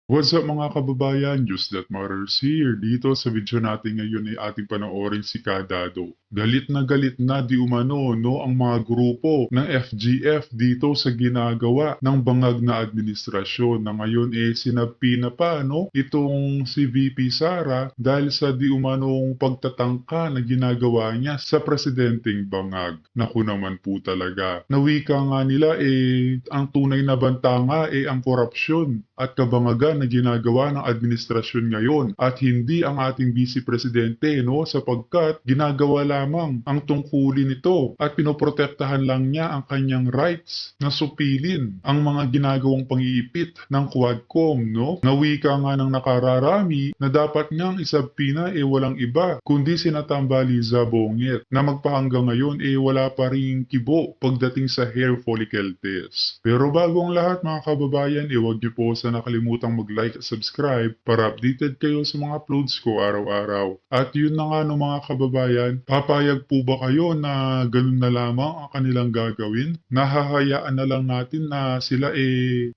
What's up mga kababayan? Diyos that matters here. Dito sa video natin ngayon ay ating panoorin si Kadado. Galit na di umano no, ang mga grupo ng FGF dito sa ginagawa ng bangag na administrasyon na ngayon sinapi na pa no, itong si VP Sara dahil sa di umanong pagtatangka na ginagawa niya sa presidenteng bangag. Naku naman po talaga. Nawika nga nila ang tunay na banta nga ang korupsyon at kabangagan na ginagawa ng administrasyon ngayon at hindi ang ating Vice Presidente no sapagkat ginagawa lamang ang tungkulin nito at pinoprotektahan lang niya ang kanyang rights na supilin ang mga ginagawang pang-iipit ng Quadcom no. Nawika nga ng nakararami na dapat niyang isabpina walang iba kundi si Natambaliza Bongit na magpahanggang ngayon wala pa ring kibo pagdating sa hair follicle test. Pero bago ang lahat mga kababayan huwag niyo po sa nakalimutang mag-like at subscribe para updated kayo sa mga uploads ko araw-araw. At yun na nga no mga kababayan, papayag po ba kayo na ganun na lamang ang kanilang gagawin? Nahahayaan na lang natin na sila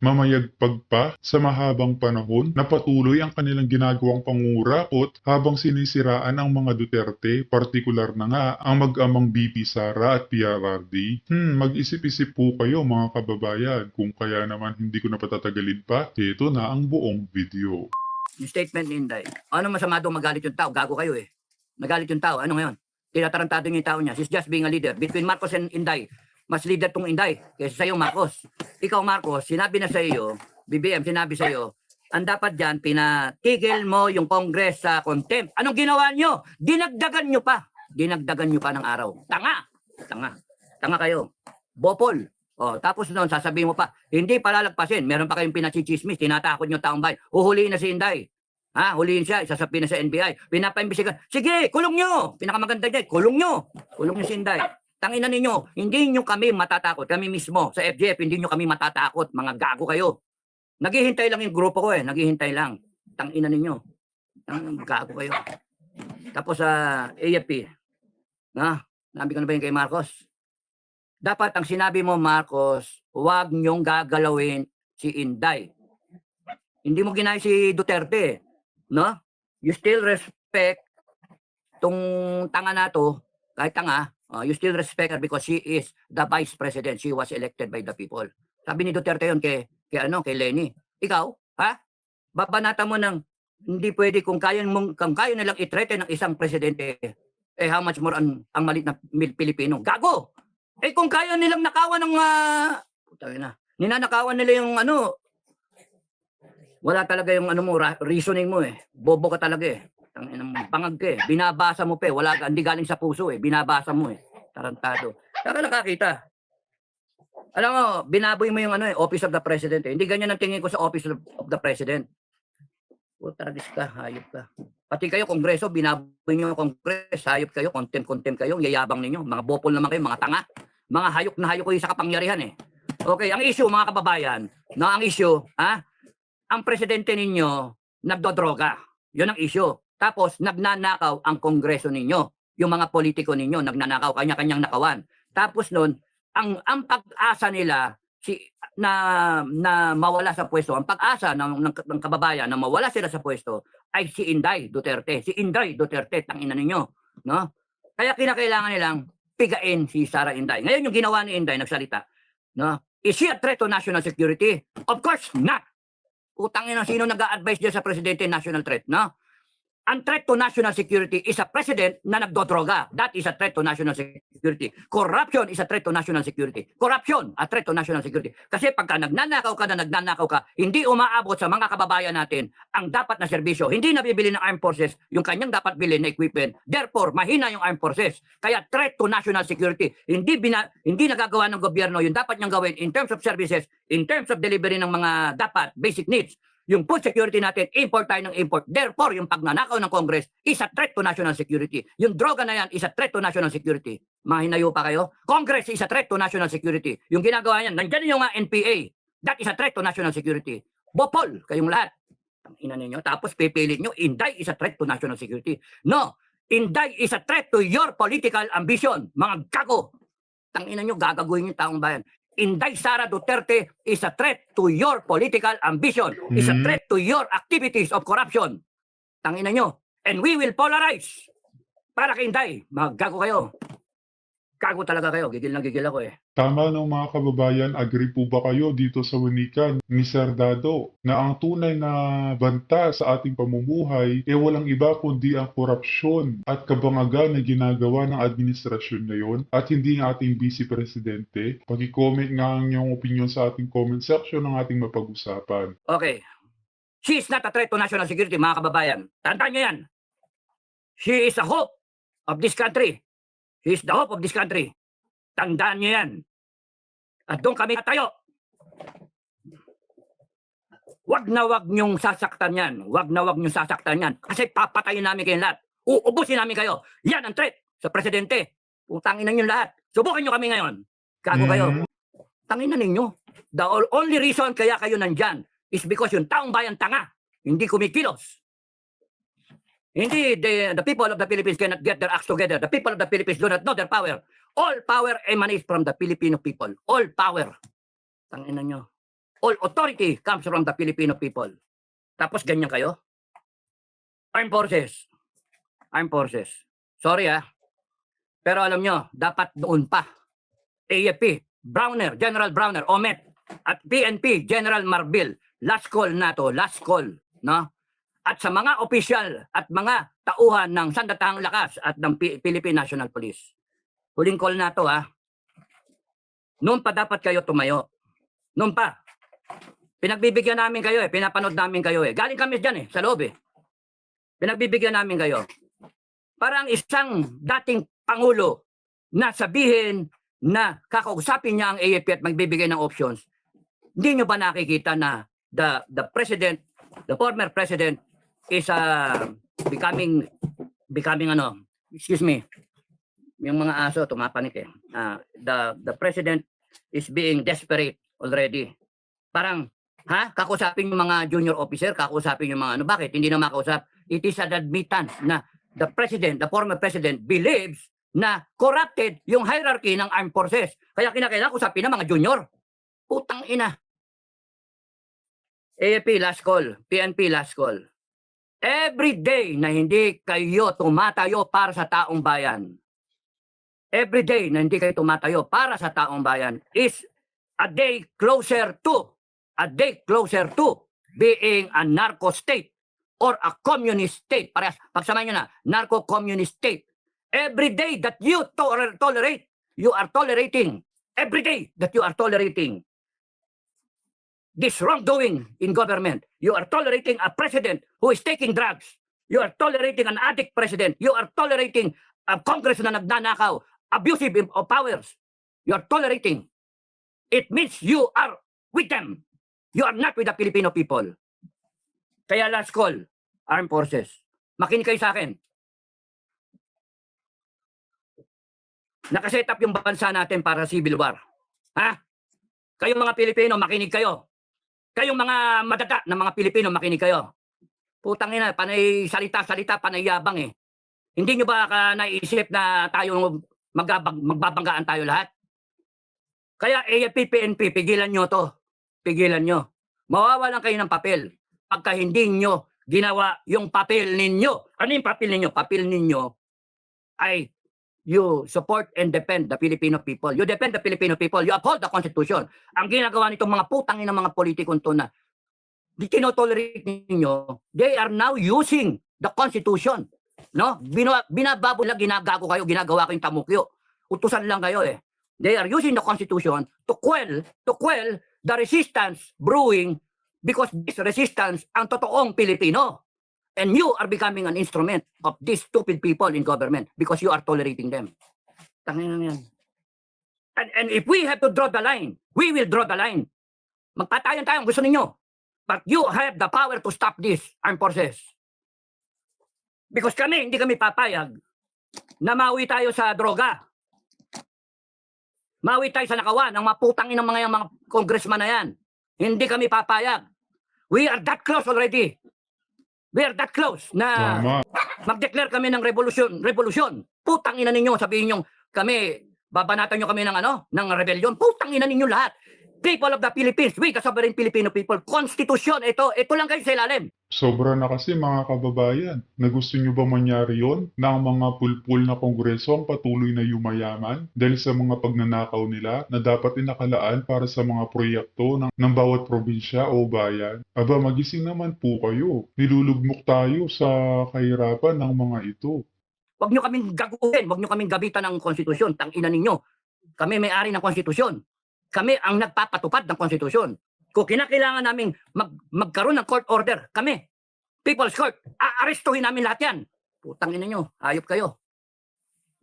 mamayagpag pa sa mahabang panahon na patuloy ang kanilang ginagawang pangurakot habang sinisiraan ang mga Duterte, partikular na nga ang mag-amang BP Sara at PRRD. Mag-isip-isip po kayo mga kababayan kung kaya naman hindi ko na patatagalin pa, ito na ang buong video. Yung statement ni Inday, ano masama doon magalit yung tao? Gago kayo eh. Nagalit yung tao. Ano ngayon? Tinatarantado niyo yung tao niya. She's just being a leader. Between Marcos and Inday, mas leader tong Inday kaysa sa'yo, Marcos. Ikaw, Marcos, sinabi na sa iyo, BBM, sinabi sa iyo, ang dapat dyan, pinatigil mo yung Congress sa contempt. Anong ginawa nyo? Dinagdagan nyo pa. Dinagdagan nyo pa ng araw. Tanga. Tanga. Tanga kayo. Bopol. O, tapos noon, sasabihin mo pa, hindi palalagpasin. Meron pa kayong pinachichismis, tinatakot nyo taong bayan. Uhuliin na si Inday. Ha, huliin siya, isasapin na sa NBI. Pinapaimbisigan. Sige, kulong nyo. Pinakamaganda dyan, kulong nyo. Kulong nyo si Inday. Tanginan ninyo, hindi nyo kami matatakot. Kami mismo, sa FGF, hindi nyo kami matatakot. Mga gago kayo. Naghihintay lang yung grupo ko naghihintay lang. Tanginan ninyo. Gago kayo. Tapos sa AFP, nabi ko na ba yun kay Marcos? Dapat ang sinabi mo, Marcos, huwag niyong gagalawin si Inday. Hindi mo ginaya si Duterte, no? You still respect tong tanga na to, kahit tanga, you still respect her because she is the vice president. She was elected by the people. Sabi ni Duterte yun kay Lenny. Ikaw, ha? Babanata mo ng hindi pwede kung kaya nilang i-threaten ng isang presidente, how much more ang malit na Pilipino. Gago! Kung kaya nilang nakawan ng ninanakawan nila yung wala talaga yung reasoning mo Bobo ka talaga pangag ka binabasa mo pa wala ka, hindi galing sa puso binabasa mo tarantado. Saka nakakita. Alam mo, binaboy mo yung Office of the President Hindi ganyan ang tingin ko sa Office of the President. Taragis ka, hayop ka. Pati kayo, Kongreso, binaboy nyo yung Kongres, hayop kayo, contempt kayo, yayabang ninyo. Mga bopol naman kayo, mga tanga. Mga hayop na hayop kayo sa kapangyarihan Okay, ang issue, mga kababayan, ang issue, ang presidente ninyo, nagdodroga. Yun ang issue. Tapos, nagnanakaw ang Kongreso ninyo. Yung mga politiko ninyo, nagnanakaw, kanya-kanyang nakawan. Tapos nun, ang pag-asa nila, na mawala sa pwesto, ang pag-asa ng kababayan na mawala sila sa pwesto ay si Inday Duterte. Si Inday Duterte, tangina ninyo, no? Kaya kinakailangan nilang pigain si Sara Inday. Ngayon yung ginawa ni Inday, nagsalita, no? Is she a threat to national security? Of course not. Utangin na sino nag-a-advise diyan sa presidente national threat, no? Ang threat to national security is a president na nagdodroga. That is a threat to national security. Corruption is a threat to national security. Corruption, a threat to national security. Kasi pagka nagnanakaw ka, hindi umaabot sa mga kababayan natin ang dapat na serbisyo. Hindi nabibili ng armed forces yung kanyang dapat bilhin na equipment. Therefore, mahina yung armed forces. Kaya threat to national security. Hindi nagagawa ng gobyerno yung dapat niyang gawin in terms of services, in terms of delivery ng mga dapat basic needs. Yung food security natin, import tayo ng import. Therefore, yung pagnanakaw ng Congress is a threat to national security. Yung droga na yan is a threat to national security. Mahinayo pa kayo? Congress is a threat to national security. Yung ginagawa niyan, nandyan yung NPA. That is a threat to national security. Bopol, kayong lahat. Ina ninyo. Tapos pipilit nyo, Inday is a threat to national security. No, Inday is a threat to your political ambition. Mga gago. Tangina nyo, gagaguhin yung taong bayan. Inday Sara Duterte is a threat to your political ambition, is a threat to your activities of corruption. Tangina nyo. And we will polarize. Para kay Inday, maggago kayo. Gago talaga kayo. Gigil na gigil ako eh. Tama ng mga kababayan, agree po ba kayo dito sa winikan ni Sir Dado na ang tunay na banta sa ating pamumuhay ay walang iba kundi ang korupsyon at kabangagan na ginagawa ng administrasyon ngayon at hindi ang ating Vice Presidente? Pag-comment nga ang inyong opinion sa ating comment section ng ating mapag-usapan. Okay. She is not a threat to national security, mga kababayan. Tandaan nyo yan. She is a hope of this country. She is the hope of this country. Tandaan nyo yan. At doon kami tayo. Wag na wag nyong sasaktan yan. Wag na wag nyong sasaktan yan. Kasi papatayin namin kayo lahat. Uubusin namin kayo. Yan ang threat sa presidente. Putangin na nyo lahat. Subukan nyo kami ngayon. Gago kayo. Tangin na ninyo. The only reason kaya kayo nandyan is because yung taong bayan tanga. Hindi kumikilos. Hindi, the people of the Philippines cannot get their acts together. The people of the Philippines do not know their power. All power emanates from the Filipino people. All power. Tangina nyo. All authority comes from the Filipino people. Tapos ganyan kayo? Armed Forces. Armed Forces. Sorry Pero alam nyo, dapat noon pa. AFP, Browner, General Browner, OMET, at PNP, General Marbil. Last call na to. Last call. No? At sa mga opisyal at mga tauhan ng Sandatahang Lakas at ng Philippine National Police. Huling call na to Noon pa dapat kayo tumayo. Noon pa. Pinagbibigyan namin kayo pinapanood namin kayo Galing kami dyan sa loob Pinagbibigyan namin kayo. Parang isang dating Pangulo na sabihin na kakausapin niya ang AFP at magbibigay ng options. Hindi nyo ba nakikita na the president, the former president is becoming excuse me, yung mga aso tumapanik the president is being desperate already. Parang kakusapin yung mga junior officer, kakusapin yung mga bakit hindi na makausap? It is an admittance na the president, the former president believes na corrupted yung hierarchy ng armed forces. Kaya kinakailangan kusapin ng mga junior. Putang ina. AFP last call, PNP last call. Every day na hindi kayo tumatayo para sa taong bayan, every day na hindi kayo tumatayo para sa taong bayan is a day closer to being a narco state or a communist state. Parehas, pagsamahin nyo na, narco-communist state. Every day that you tolerate, you are tolerating. Every day that you are tolerating this wrongdoing in government. You are tolerating a president who is taking drugs. You are tolerating an addict president. You are tolerating a Congress na nagnanakaw, abusive of powers. You are tolerating. It means you are with them. You are not with the Filipino people. Kaya last call, armed forces. Makinig kayo sa akin. Nakaset up yung bansa natin para civil war. Kayong mga Pilipino, makinig kayo. Kayong mga madada ng mga Pilipino, makinig kayo. Putang ina, panay salita-salita, panay yabang Hindi nyo ba naisip na tayo magbabanggaan tayo lahat? Kaya AFP, PNP, pigilan nyo to. Pigilan nyo. Mawawalan kayo ng papel pagka hindi nyo ginawa yung papel ninyo. Ano yung papel ninyo? Papel ninyo ay you support and defend the Filipino people. You defend the Filipino people. You uphold the Constitution. Ang ginagawa nitong mga putang ng mga politikon to na di tinotolerate ninyo, they are now using the Constitution. No? Binababo lang, ginagago kayo, ginagawa kayong tamukyo. Utusan lang kayo They are using the Constitution to quell the resistance brewing because this resistance ang totoong Pilipino. And you are becoming an instrument of these stupid people in government because you are tolerating them. Tangin na yan. And if we have to draw the line, we will draw the line. Magpatayan tayo, gusto ninyo. But you have the power to stop this, armed forces. Because hindi kami papayag na mawi tayo sa droga. Mawi tayo sa nakawan ng mga putangin ng mga congressman na yan. Hindi kami papayag. We are that close already. We are that close na mag-declare kami ng revolution. Putang ina ninyo, sabihin nyo, kami Babanatan nyo kami ng ano, ng rebellion. Putang ina ninyo lahat. People of the Philippines, we the sovereign Filipino people, konstitusyon, ito lang kayo sa ilalim. Sobra na kasi mga kababayan, na gusto nyo ba mangyari yon na ang mga pulpul na kongreso ang patuloy na yumayaman dahil sa mga pagnanakaw nila na dapat inakalaan para sa mga proyekto ng bawat probinsya o bayan? Aba, magising naman po kayo. Nilulugmok tayo sa kahirapan ng mga ito. Huwag nyo kaming gaguhin, huwag nyo kaming gabitan ng konstitusyon, tangina ninyo. Kami may-ari ng konstitusyon. Kami ang nagpapatupad ng konstitusyon. Kung kinakailangan namin magkaroon ng court order, kami, People's Court, aarestuhin namin lahat yan. Putang ina nyo, hayop kayo.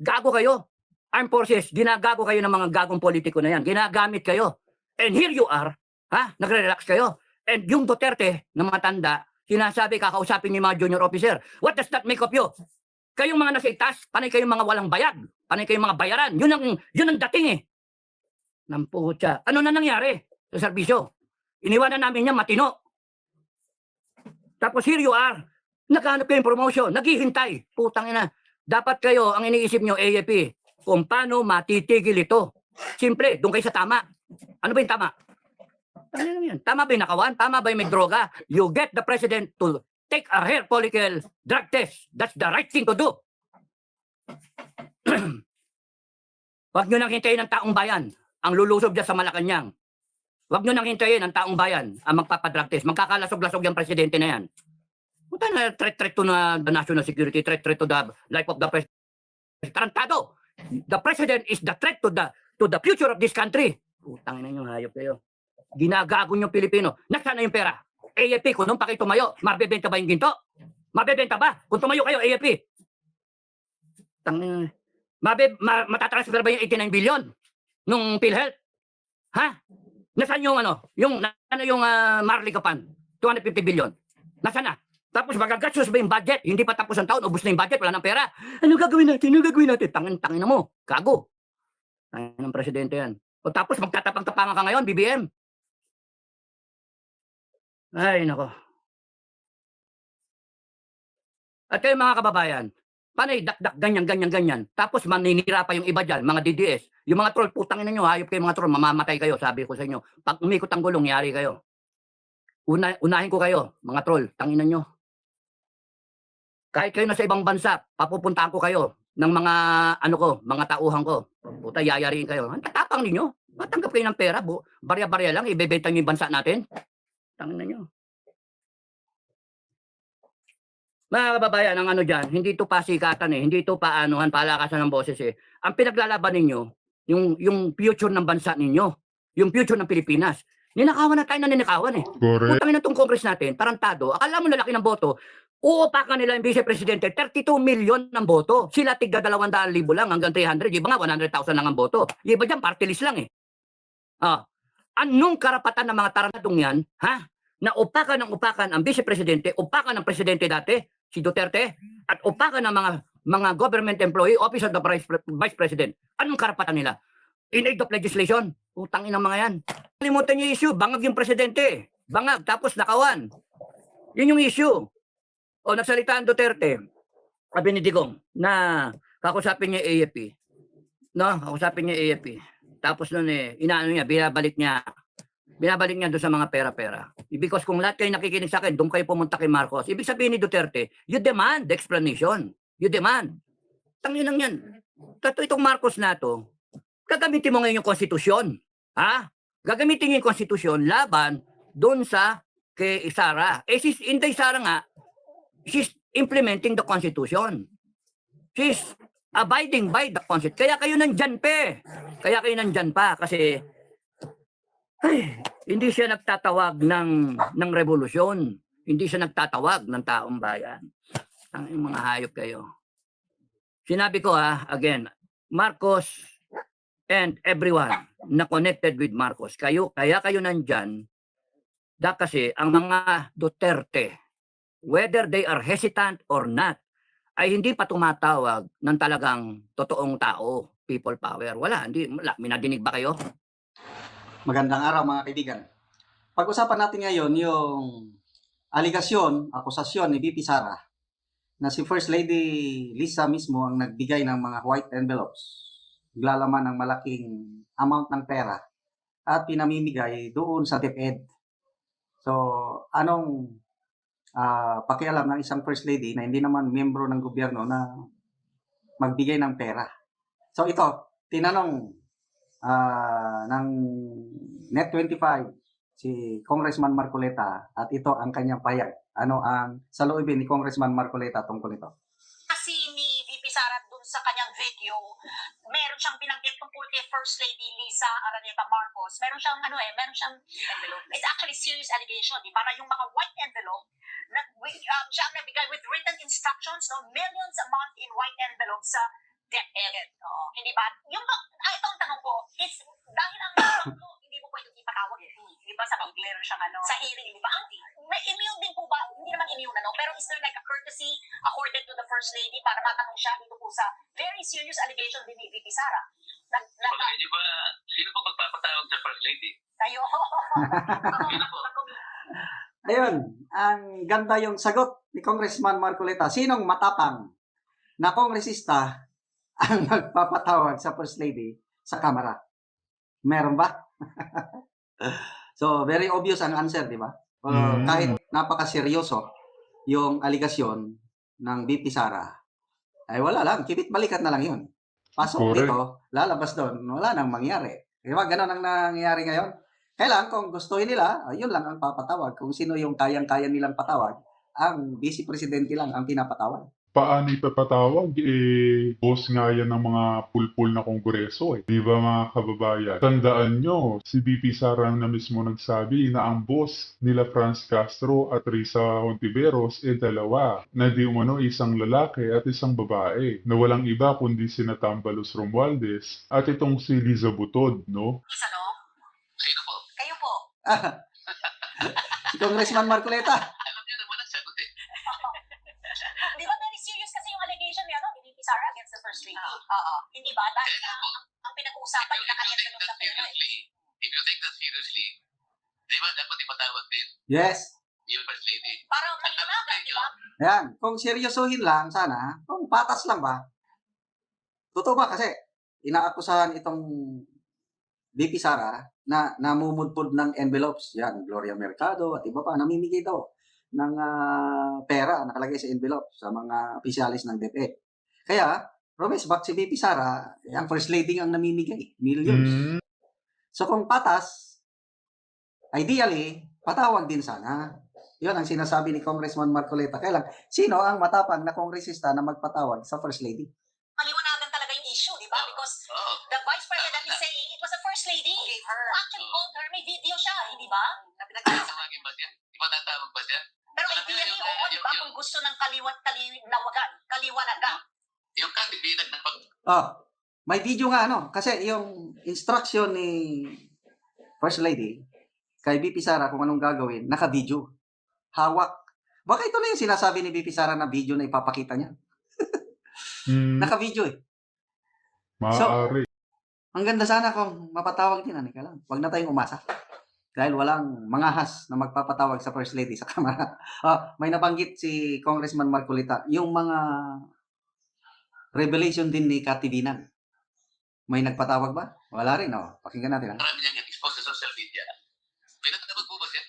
Gago kayo. Armed Forces, ginagago kayo ng mga gagong politiko na yan. Ginagamit kayo. And here you are, nagre-relax kayo. And yung Duterte na matanda, sinasabi, kakausapin niyo yung mga junior officer. What does that make of you? Kayong mga nasa itas, panay kayong mga walang bayag. Panay kayong mga bayaran. Yun ang dating eh. Namputya. Ano na nangyari sa serbisyo? Iniwanan namin niya matino. Tapos here you are. Naghahanap kayong promotion. Naghihintay. Putang ina. Dapat kayo, ang iniisip nyo, AFP, kung paano matitigil ito. Simple, doon kayo sa tama. Ano ba yung tama? Ano yan? Tama ba yung nakawan? Tama ba yung may droga? You get the president to take a hair follicle drug test. That's the right thing to do. Huwag nyo nang hintayin ng taong bayan ang lulusob dyan sa Malacanang. Huwag nyo nang hintayin ang taong bayan ang magpapadrug test. Magkakalasog-lasog yung presidente na yan. Puta na, threat to the national security, threat to the life of the president. Tarantado! The president is the threat to the future of this country. Putang ina nyo, hayop kayo. Ginagago nyo Pilipino. Nasaan na yung pera? AFP, kung nung pa kayo tumayo, mabebenta ba yung ginto? Mabebenta ba? Kung tumayo kayo, AFP. Matatransfer ba yung 89 billion nung PhilHealth? Ha? Nasaan yung Marley Kapan? 250 billion. Nasaan na? Tapos magagastos ba yung budget? Hindi pa tapos ang taon, ubos na yung budget, wala nang pera. Ano gagawin natin? Tangin na mo. Gago. Tangin ng presidente yan. O tapos magtatapang-tapangan ka ngayon, BBM. Ay, nako. At kayo mga kababayan, panay dakdak, ganyan. Tapos maninira pa yung iba dyan, mga DDS. Yung mga troll, putang ina nyo, hayop kayo mga troll, mamamatay kayo, sabi ko sa inyo. Pag umikot ang gulong, yari kayo. Unahin ko kayo, mga troll, tanginan nyo. Kahit kayo nasa ibang bansa, papupuntahan ko kayo ng mga mga tauhan ko. Puta, yayariin kayo. Ang tatapang ninyo. Matanggap kayo ng pera, barya-barya lang, ibebenta nyo yung bansa natin. Tanginan nyo. Mga kababayan, ang dyan, hindi ito pasikatan eh, hindi ito palakasan ng boses eh. Ang pinaglalaban ninyo, yung future ng bansa ninyo, yung future ng Pilipinas. Ninakawan na tayo na ninakawan eh. Correct. Putangin na itong Congress natin, tarantado. Akala mo lalaki ng boto, uupakan nila yung Vice Presidente, 32 million ng boto. Sila tigda 200,000 lang hanggang 300, iba nga 100,000 lang ang boto. Iba dyan, party list lang eh. Anong karapatan ng mga tarantadong yan, na upakan ang Vice Presidente, upakan ng Presidente dati, si Duterte, at upakan ng mga government employee, Office of the Vice President. Anong karapatan nila? In aid of legislation? Utangin ng mga yan. Kalimutan niyo yung issue, bangag yung presidente. Bangag, tapos nakawan. Yun yung issue. O nagsalita ang Duterte, sabi ni Digong, na kakusapin niya AFP. No, kakusapin niya AFP. Tapos nun binabalik niya doon sa mga pera-pera. Because kung lahat kayo nakikinig sa akin, doon kayo pumunta kay Marcos. Ibig sabihin ni Duterte, you demand the explanation. You demand. Tangin lang yan. Itong Marcos na to, gagamitin mo ngayon yung konstitusyon. Gagamitin niyo yung konstitusyon laban doon sa kay Sara. Inday Sara nga, she's implementing the constitution. She's abiding by the constitution. Kaya kayo nandyan pa. Kasi hindi siya nagtatawag ng revolusyon. Hindi siya nagtatawag ng taong bayan. Ang mga hayop kayo. Sinabi ko again, Marcos and everyone na connected with Marcos, kaya kayo nandyan, kasi ang mga Duterte, whether they are hesitant or not, ay hindi pa tumatawag ng talagang totoong tao, people power. Wala, minadinig ba kayo? Magandang araw mga kaibigan. Pag-usapan natin ngayon yung akusasyon ni VP Sara na si First Lady Lisa mismo ang nagbigay ng mga white envelopes naglalaman ng malaking amount ng pera at pinamimigay doon sa DepEd. So, anong pakialam ng isang First Lady na hindi naman miyembro ng gobyerno na magbigay ng pera? So, ito, tinanong ng Net25 si Congressman Marcoleta at ito ang kanyang payag. Ano ang saloobin ni Congressman Marcoleta tungkol ito? Kasi ni VP Sara dun sa kanyang video, meron siyang binanggit tungkol kay First Lady Lisa Araneta Marcos. Meron siyang envelope. It's actually serious allegation, di ba? Na yung mga white envelope, siya ang nagbigay with written instructions, no, millions a month in white envelopes sa DepEd. Hindi ba? Ito ang tanong ko, is dahil ang hindi mo pwedeng ipatawag eh. Di ba sa meron siyang sa hearing, di ba? May immune din po ba? Hindi naman immune pero is there like a courtesy accorded to the First Lady para matanong siya dito po sa very serious allegation din ni VP Sara? Di ba, sino po magpapatawag sa First Lady? Tayo. Sino po? Ayun, ang ganda yung sagot ni Congressman Marcoleta. Sinong matapang na kongresista ang magpapatawag sa First Lady sa Kamara? Meron ba? So, very obvious ang answer, di ba? Kahit napakaseryoso yung aligasyon ng VP Sara, ay wala lang, kibit balikat na lang yun. Pasok Correct. dito, lalabas doon, wala nang mangyari. Di ba? Ganon ang nangyayari ngayon. Kailan, kung gustuhin nila, yun lang ang papatawag. Kung sino yung kayang-kaya nilang patawag, ang Vice Presidente lang ang pinapatawag. Paano ipapatawag? Boss nga yan ng mga pulpul na kongreso eh. Di ba mga kababayan? Tandaan nyo, si BP Sara na mismo nagsabi na ang boss nila Franz Castro at Risa Hontiveros dalawa, na di umano isang lalaki at isang babae, na walang iba kundi sina Tambalos Romualdez at itong si Liza Butod, no? Isa, no? Sino po? Kayo po. Si Congressman Marcoleta. Alam niyo naman ang sagot eh. Di ba very serious kasi yung allegation niya, no? Ni VP Sara against the First Lady. Hindi ba? Dahil ang pinag-uusapan If nila you kanya take that seriously, di ba dapat ipatawag din Yes. yung First Lady? Parang maliwanagan, di ba? Ayan, kung seryosohin lang sana, kung patas lang ba? Totoo ba kasi inaakusahan itong VP Sara na namumudpod ng envelopes. Yan, Gloria Mercado at iba pa, namimigay daw ng pera nakalagay sa envelope sa mga opisyalis ng DepEd. Kaya, Romes, back si VP Sara, ang First Lady ang namimigay. Millions. So kung patas, ideally, patawag din sana. Yun ang sinasabi ni Congressman Marcoleta. Kailan, sino ang matapang na kongresista na magpatawag sa First Lady? Maliwanagan talaga yung issue, di ba? Because the Vice President is saying it was the First Lady who actually called her. May video siya, hindi ba? Na pinagkakasabi. Tatawagin ba siya? Di ba tatawag ba siya? Pero ideally, oo, di ba? Kung gusto ng kaliwanagan. Yung katibinan ng May video nga, kasi yung instruction ni First Lady kay VP Sara kung anong gagawin, naka-video. Hawak. Baka ito na yung sinasabi ni VP Sara na video na ipapakita niya. Naka-video eh. Maaari. Ang ganda sana kung mapatawag din, Anika lang. Huwag na tayong umasa. Dahil walang mangahas na magpapatawag sa First Lady sa Kamara. May nabanggit si Congressman Marcoleta, yung mga revelation din ni Katibinan. May nagpatawag ba? Wala rin, pakinggan natin. marami niyang expose sa social media. Pinatawag po ba siya?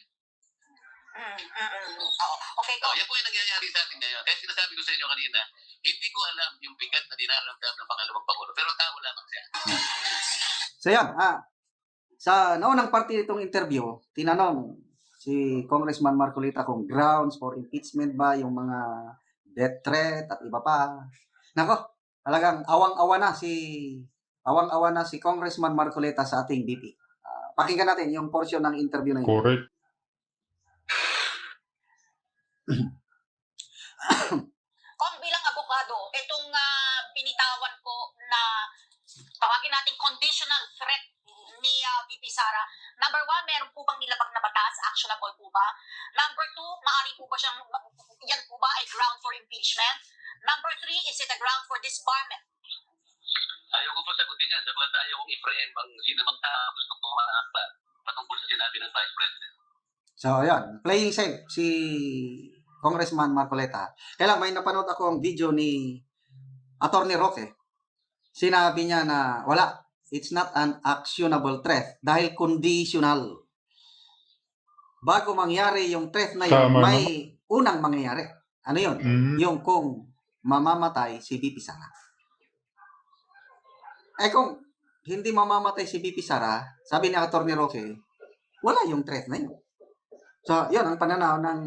Okay, go. Yan po yung nangyayari sa atin ngayon. Kaya sinasabi ko sa inyo kanina, hindi ko alam yung bigat na dinaramdam ng pangalawang Pangulo. Pero tao lamang siya. So yan, sa naunang parte nitong interview, tinanong si Congressman Marcoleta kung grounds for impeachment ba yung mga death threat at iba pa. Nako, talagang awang-awa na si Congressman Marcoleta sa ating VP. Pakinggan natin yung portion ng interview na yun. Correct. Kung bilang abogado, itong binitawan ko na tawagin natin conditional threat ni VP Sara. Number 1, meron po bang nilabag na batas? Actionable po ba? Number 2, maaari po ba siyang, yan po ba ay ground for impeachment? Number 3, is it a ground for disbarment? Ayaw ko po sagutin yan sabagat ayaw kong i-frame ang sinamang tao gusto kong maakta patungkol sa sinabi ng Vice President. So, ayan, playing safe si Congressman Marcoleta. Kaya lang, may napanood ako ang video ni Attorney Roque sinabi niya na wala, it's not an actionable threat dahil conditional. Bago mangyari yung threat na yun, Tama may unang mangyayari. Ano yun? Yung kung mamamatay si VP Sara. Kung hindi mamamatay si VP Sara, sabi ni Atty. Roque, wala yung threat na yun. So, yun ang pananaw ng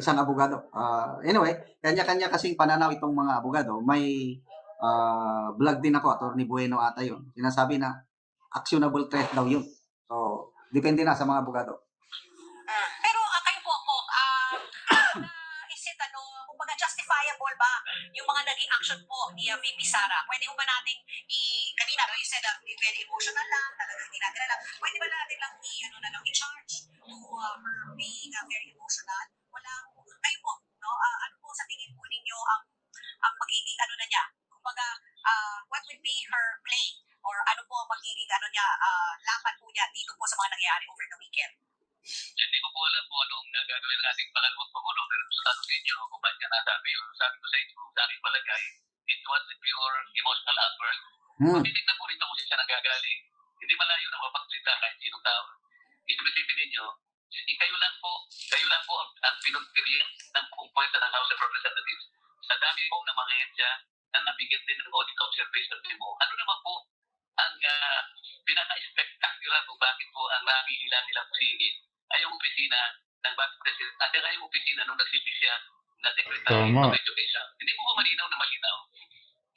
isang abogado. Anyway, kanya-kanya kasing pananaw itong mga abogado. May vlog din ako, Atty. Bueno ata yun. Sinasabi na actionable threat daw yun. So, depende na sa mga abogado. Pero kayo po, is it kumbaga justifiable ba yung mga naging action po ni VP Sara? Pwede ba nating kanina you said very emotional lang, talagang hindi natin alam. Pwede ba natin lang i-charge to her being very emotional? Wala po. Kayo po, no? Ano po sa tingin po ninyo ang magiging na niya? Kumbaga, what would be her play? Or ano po ang magiging niya, laban po niya dito po sa mga nangyayari over the weekend? Hindi ko po alam kung anong gagawin ng ating pangalawang Pangulo, pero sa tanong ninyo kung ba't niya nasabi yun, sabi ko sa inyo, sa aking palagay, it was a pure emotional outburst. Kung titignan po rin kung siya nagagaling, hindi malayo na mapagsalita kahit sinong tao. Isipin ninyo, kayo lang po ang pinagpilihan ng buong kwenta ng House of Representatives. Sa dami po ng mga ehensya na nabigyan din ng audit observation mo, ano naman po ang pinaka-spectacular kung bakit po ang napili nilang singin ay yung opisina ng Vice President at ay yung opisina nung nagsilbi siya na Secretary Tama. of Education. Hindi po ba malinaw na malinaw?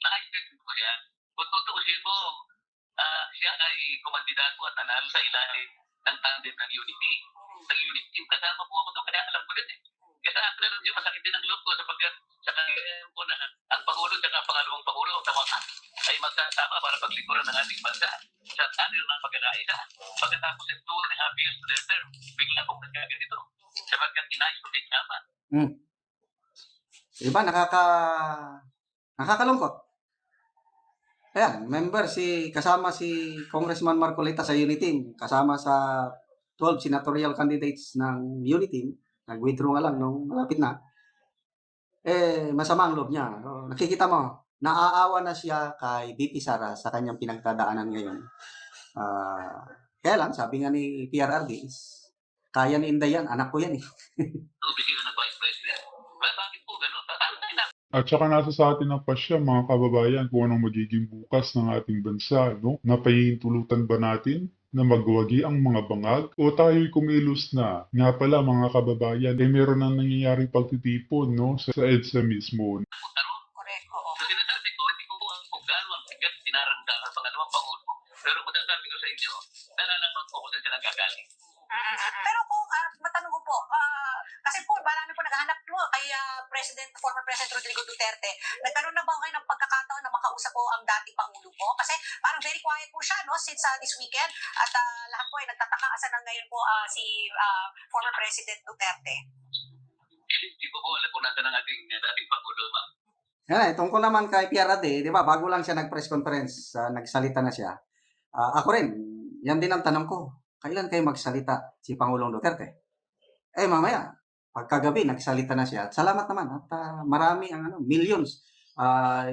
Na-expect po siya. Kung tutuusin mo, siya ay kumandidato at nanalo sa ilalim ng tandem ng Unity. Ng Unity. Kasama po ako doon, kaya alam ko rin eh. Kaya sa akin lang, masakit din ang loob ko sapagkat sa kanya po na ang Pangulo at ang pangalawang Pangulo ay magsasama para paglingkuran ng ating bansa sa tanil ng pagkakaisa. Pagkatapos ng 2.5 years to their term, bigla pong nagkaganito sapagkat inayos ko din tama. Diba? Nakakalungkot. Ayan, kasama si Congressman Marcolita sa Uniteam, kasama sa 12 senatorial candidates ng Uniteam, nag-withdraw nga lang nung malapit na. Masama ang loob niya. So, nakikita mo, naaawa na siya kay VP Sara sa kanyang pinagdadaanan ngayon. Kaya lang, sabi nga ni PRRD, kaya ni Inday yan, anak ko yan eh. Ang opisina ng Vice President. Bakit po gano'n? Tatangay na. At saka nasa sa atin ang pasya, mga kababayan, kung anong magiging bukas ng ating bansa, no? Napahihintulutan ba natin na magwagi ang mga bangag o tayo'y kumilos na? Nga pala mga kababayan, meron nang nangyayaring pagtitipon, no? Sa EDSA mismo. Correct, oo. So sinasabi ko, hindi ko po ang kung gaano ang bigat dinaranda ng pangalawang Pangulo. Pero masasabi ko sa inyo, nalalaman po kung saan siya nagagaling. Pero kung matanong ko po, kasi po marami po naghahanap po kay former President Rodrigo Duterte. Nagkaroon na ba kayo ng pagkakataon na makausap po ang dating Pangulo po? Kasi parang very quiet po siya since this weekend at lahat po ay nagtataka asan na ngayon po si former President Duterte. Hindi ko po alam kung nasa ng ating dating Pangulo, ma'am. Yan, tungkol naman kay PRRD, di ba, bago lang siya nag-press conference, nagsalita na siya. Ako rin, yan din ang tanong ko. Kailan kayo magsalita si Pangulong Duterte? Mamaya, pagkagabi, nagsalita na siya. At salamat naman. At marami ang millions.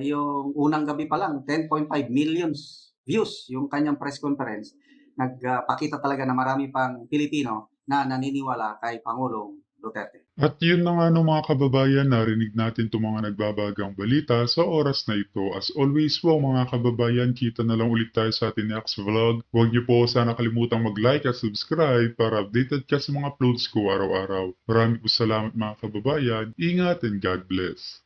Yung unang gabi pa lang, 10.5 millions views yung kanyang press conference. Nagpakita talaga na marami pang Pilipino na naniniwala kay Pangulong Duterte. At yun na nga no, mga kababayan, narinig natin itong mga nagbabagang balita sa oras na ito. As always po mga kababayan, kita na lang ulit tayo sa ating next vlog. Huwag niyo po sana kalimutang mag-like at subscribe para updated ka sa mga uploads ko araw-araw. Maraming po salamat mga kababayan. Ingat and God bless.